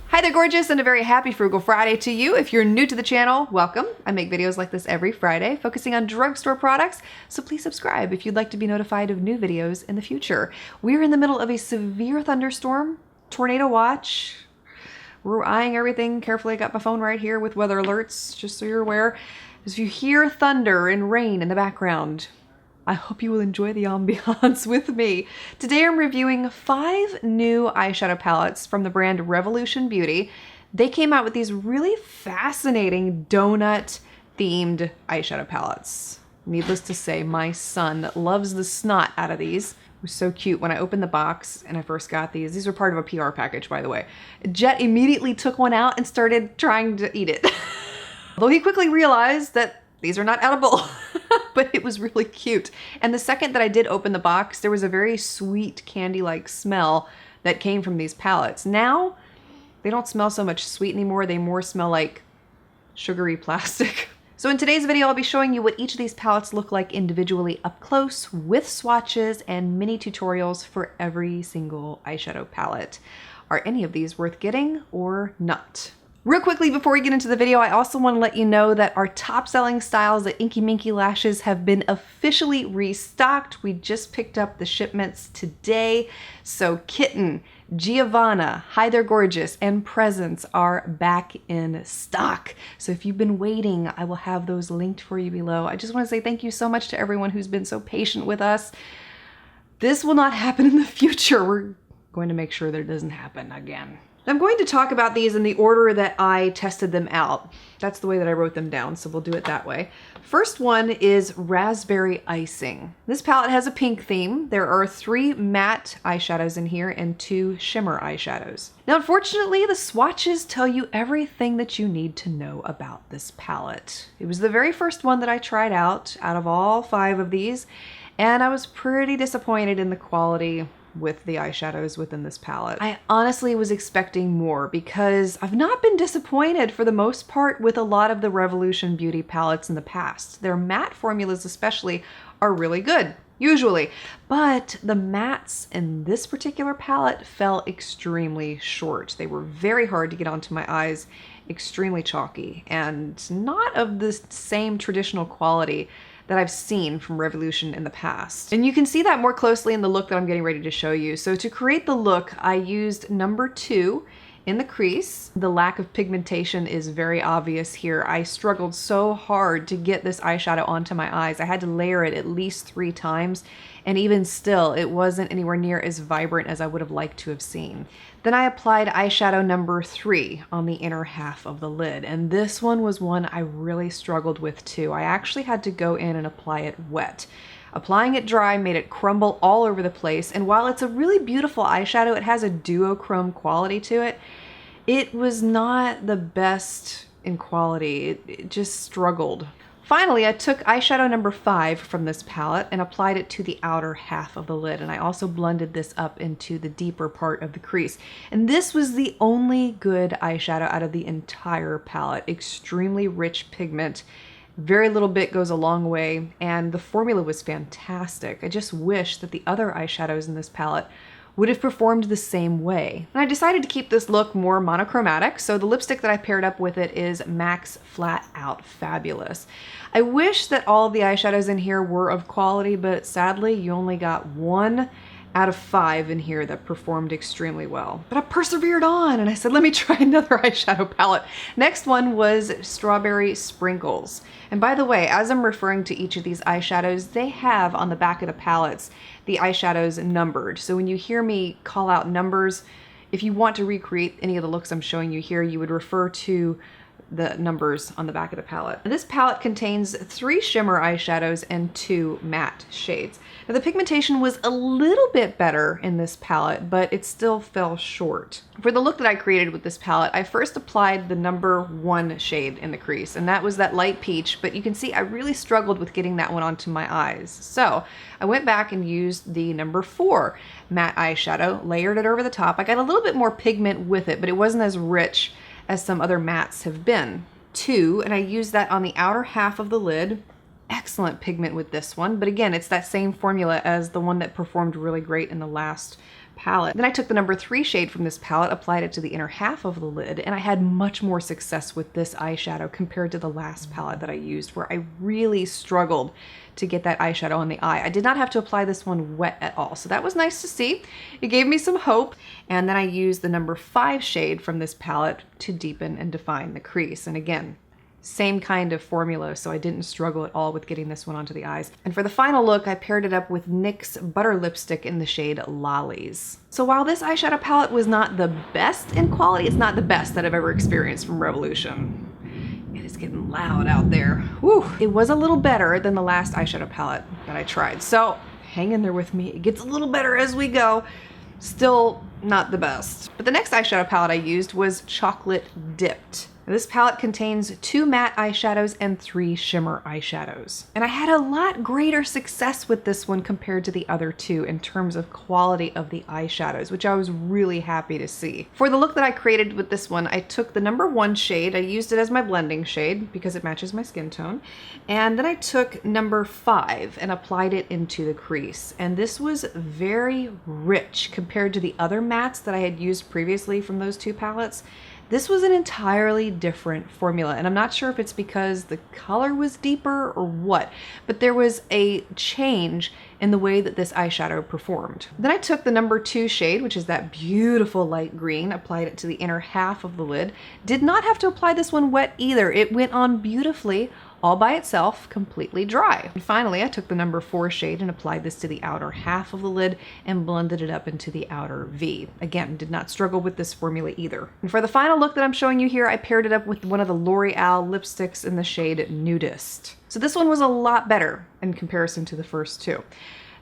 Hi there, gorgeous, and a very happy Frugal Friday to you. If you're new to the channel, welcome. I make videos like this every Friday, focusing on drugstore products, so please subscribe if you'd like to be notified of new videos in the future. We're in the middle of a severe thunderstorm, tornado watch. We're eyeing everything carefully. I got my phone right here with weather alerts, just so you're aware. If you hear thunder and rain in the background, I hope you will enjoy the ambiance with me. Today I'm reviewing 5 new eyeshadow palettes from the brand Revolution Beauty. They came out with these really fascinating donut themed eyeshadow palettes. Needless to say, my son loves the snot out of these. It was so cute when I opened the box and I first got these. These were part of a PR package, by the way. Jet immediately took one out and started trying to eat it. Although he quickly realized that these are not edible. But it was really cute. And the second that I did open the box, there was a very sweet candy-like smell that came from these palettes. Now, they don't smell so much sweet anymore. They more smell like sugary plastic. So in today's video, I'll be showing you what each of these palettes look like individually up close with swatches and mini tutorials for every single eyeshadow palette. Are any of these worth getting or not? Real quickly before we get into the video, I also want to let you know that our top selling styles at Inky Minky Lashes have been officially restocked. We just picked up the shipments today. So Kitten, Giovanna, Hi There Gorgeous, and Presents are back in stock. So if you've been waiting, I will have those linked for you below. I just want to say thank you so much to everyone who's been so patient with us. This will not happen in the future. We're going to make sure that it doesn't happen again. I'm going to talk about these in the order that I tested them out. That's the way that I wrote them down, so we'll do it that way. First one is Raspberry Icing. This palette has a pink theme. There are 3 matte eyeshadows in here and 2 shimmer eyeshadows. Now, unfortunately, the swatches tell you everything that you need to know about this palette. It was the very first one that I tried out of all 5 of these, and I was pretty disappointed in the quality with the eyeshadows within this palette. I honestly was expecting more because I've not been disappointed for the most part with a lot of the Revolution Beauty palettes in the past. Their matte formulas especially are really good, usually, but the mattes in this particular palette fell extremely short. They were very hard to get onto my eyes, extremely chalky, and not of the same traditional quality that I've seen from Revolution in the past. And you can see that more closely in the look that I'm getting ready to show you. So to create the look, I used number 2 in the crease. The lack of pigmentation is very obvious here. I struggled so hard to get this eyeshadow onto my eyes. I had to layer it at least 3 times, and even still, it wasn't anywhere near as vibrant as I would have liked to have seen. Then I applied eyeshadow number 3 on the inner half of the lid, and this one was one I really struggled with too. I actually had to go in and apply it wet. Applying it dry made it crumble all over the place, and while it's a really beautiful eyeshadow, it has a duochrome quality to it. It was not the best in quality. It just struggled. Finally, I took eyeshadow number 5 from this palette and applied it to the outer half of the lid, and I also blended this up into the deeper part of the crease. And this was the only good eyeshadow out of the entire palette. Extremely rich pigment. Very little bit goes a long way, and the formula was fantastic. I just wish that the other eyeshadows in this palette would have performed the same way. And I decided to keep this look more monochromatic, so the lipstick that I paired up with it is MAC's Flat Out Fabulous. I wish that all of the eyeshadows in here were of quality, but sadly you only got 1 out of 5 in here that performed extremely well. But I persevered on and I said, let me try another eyeshadow palette. Next one was Strawberry Sprinkles. And by the way, as I'm referring to each of these eyeshadows, they have on the back of the palettes the eyeshadows numbered. So when you hear me call out numbers, if you want to recreate any of the looks I'm showing you here, you would refer to the numbers on the back of the palette. This palette contains 3 shimmer eyeshadows and 2 matte shades. Now the pigmentation was a little bit better in this palette, but it still fell short. For the look that I created with this palette, I first applied the number 1 shade in the crease, and that was that light peach, but you can see I really struggled with getting that one onto my eyes. So I went back and used the number 4 matte eyeshadow, layered it over the top. I got a little bit more pigment with it, but it wasn't as rich as some other mattes have been. 2, and I used that on the outer half of the lid, excellent pigment with this one, but again, it's that same formula as the one that performed really great in the last palette. Then I took the number 3 shade from this palette, applied it to the inner half of the lid, and I had much more success with this eyeshadow compared to the last palette that I used, where I really struggled to get that eyeshadow on the eye. I did not have to apply this one wet at all, so that was nice to see. It gave me some hope. And then I used the number 5 shade from this palette to deepen and define the crease. And again, same kind of formula, so I didn't struggle at all with getting this one onto the eyes. And for the final look, I paired it up with NYX Butter Lipstick in the shade Lollies. So while this eyeshadow palette was not the best in quality, it's not the best that I've ever experienced from Revolution. It is getting loud out there. Whew. It was a little better than the last eyeshadow palette that I tried. So hang in there with me. It gets a little better as we go. Still not the best. But the next eyeshadow palette I used was Chocolate Dipped. This palette contains 2 matte eyeshadows and 3 shimmer eyeshadows. And I had a lot greater success with this one compared to the other 2 in terms of quality of the eyeshadows, which I was really happy to see. For the look that I created with this one, I took the number 1 shade, I used it as my blending shade because it matches my skin tone, and then I took number 5 and applied it into the crease. And this was very rich compared to the other mattes that I had used previously from those 2 palettes. This was an entirely different formula, and I'm not sure if it's because the color was deeper or what, but there was a change in the way that this eyeshadow performed. Then I took the number 2 shade, which is that beautiful light green, applied it to the inner half of the lid. Did not have to apply this one wet either. It went on beautifully all by itself, completely dry. And finally, I took the number 4 shade and applied this to the outer half of the lid and blended it up into the outer V. Again, did not struggle with this formula either. And for the final look that I'm showing you here, I paired it up with one of the L'Oreal lipsticks in the shade Nudist. So this one was a lot better in comparison to the first 2.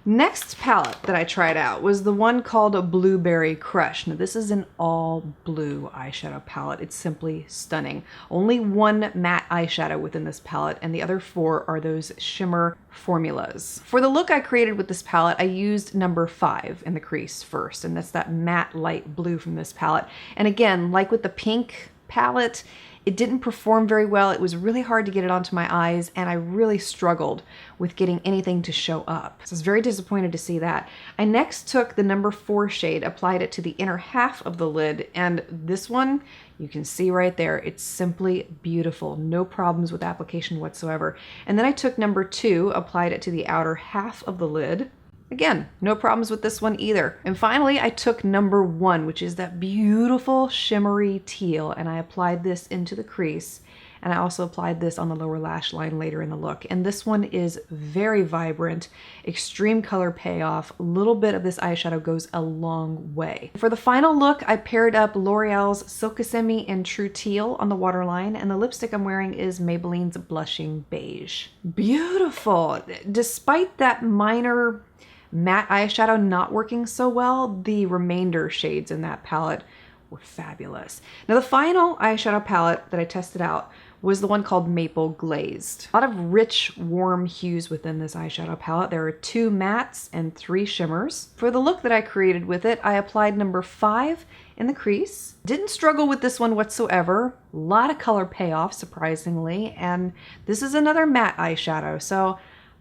Next palette that I tried out was the one called Blueberry Crush. Now this is an all blue eyeshadow palette. It's simply stunning. Only 1 matte eyeshadow within this palette, and the other 4 are those shimmer formulas. For the look I created with this palette, I used number 5 in the crease first, and that's that matte light blue from this palette. And again, like with the pink palette, it didn't perform very well. It was really hard to get it onto my eyes, and I really struggled with getting anything to show up. So I was very disappointed to see that. I next took the number 4 shade, applied it to the inner half of the lid, and this one, you can see right there, it's simply beautiful. No problems with application whatsoever. And then I took number 2, applied it to the outer half of the lid. Again, no problems with this one either. And finally, I took number 1, which is that beautiful shimmery teal, and I applied this into the crease. And I also applied this on the lower lash line later in the look. And this one is very vibrant, extreme color payoff. A little bit of this eyeshadow goes a long way. For the final look, I paired up L'Oreal's Silkissime in True Teal on the waterline, and the lipstick I'm wearing is Maybelline's Blushing Beige. Beautiful! Despite that minor matte eyeshadow not working so well, the remainder shades in that palette were fabulous. Now the final eyeshadow palette that I tested out was the one called Maple Glazed. A lot of rich, warm hues within this eyeshadow palette. There are 2 mattes and 3 shimmers. For the look that I created with it, I applied number 5 in the crease. Didn't struggle with this one whatsoever. A lot of color payoff, surprisingly, and this is another matte eyeshadow, so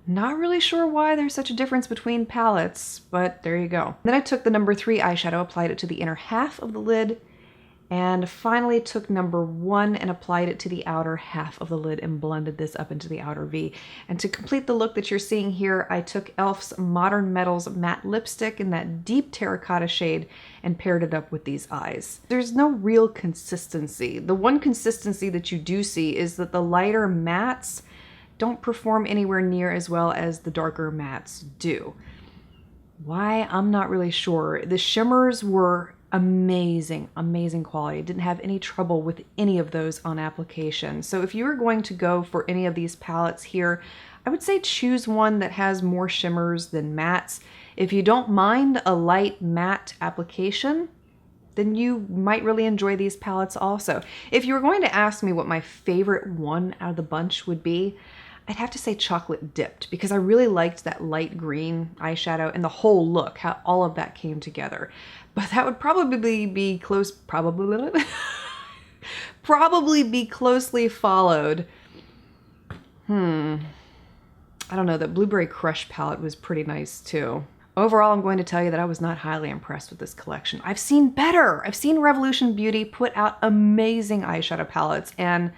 not really sure why there's such a difference between palettes, but there you go. Then I took the number 3 eyeshadow, applied it to the inner half of the lid, and finally took number 1 and applied it to the outer half of the lid and blended this up into the outer V. And to complete the look that you're seeing here, I took e.l.f.'s Modern Metals matte lipstick in that deep terracotta shade and paired it up with these eyes. There's no real consistency. The one consistency that you do see is that the lighter mattes don't perform anywhere near as well as the darker mattes do. Why? I'm not really sure. The shimmers were amazing, amazing quality. Didn't have any trouble with any of those on application. So if you were going to go for any of these palettes here, I would say choose one that has more shimmers than mattes. If you don't mind a light matte application, then you might really enjoy these palettes also. If you were going to ask me what my favorite one out of the bunch would be, I'd have to say Chocolate Dipped, because I really liked that light green eyeshadow and the whole look, how all of that came together. But that would probably be probably be closely followed. I don't know, that Blueberry Crush palette was pretty nice too. Overall, I'm going to tell you that I was not highly impressed with this collection. I've seen better. I've seen Revolution Beauty put out amazing eyeshadow palettes, and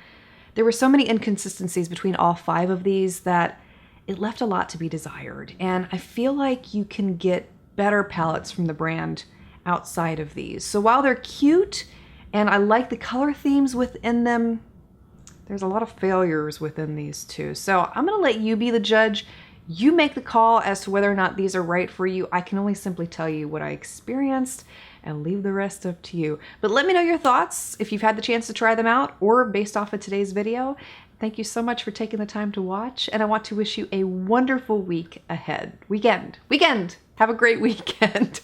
there were so many inconsistencies between all 5 of these that it left a lot to be desired. And I feel like you can get better palettes from the brand outside of these. So while they're cute and I like the color themes within them, there's a lot of failures within these too. So I'm gonna let you be the judge. You make the call as to whether or not these are right for you. I can only simply tell you what I experienced and leave the rest up to you. But let me know your thoughts if you've had the chance to try them out or based off of today's video. Thank you so much for taking the time to watch, and I want to wish you a wonderful week ahead. Weekend. Have a great weekend.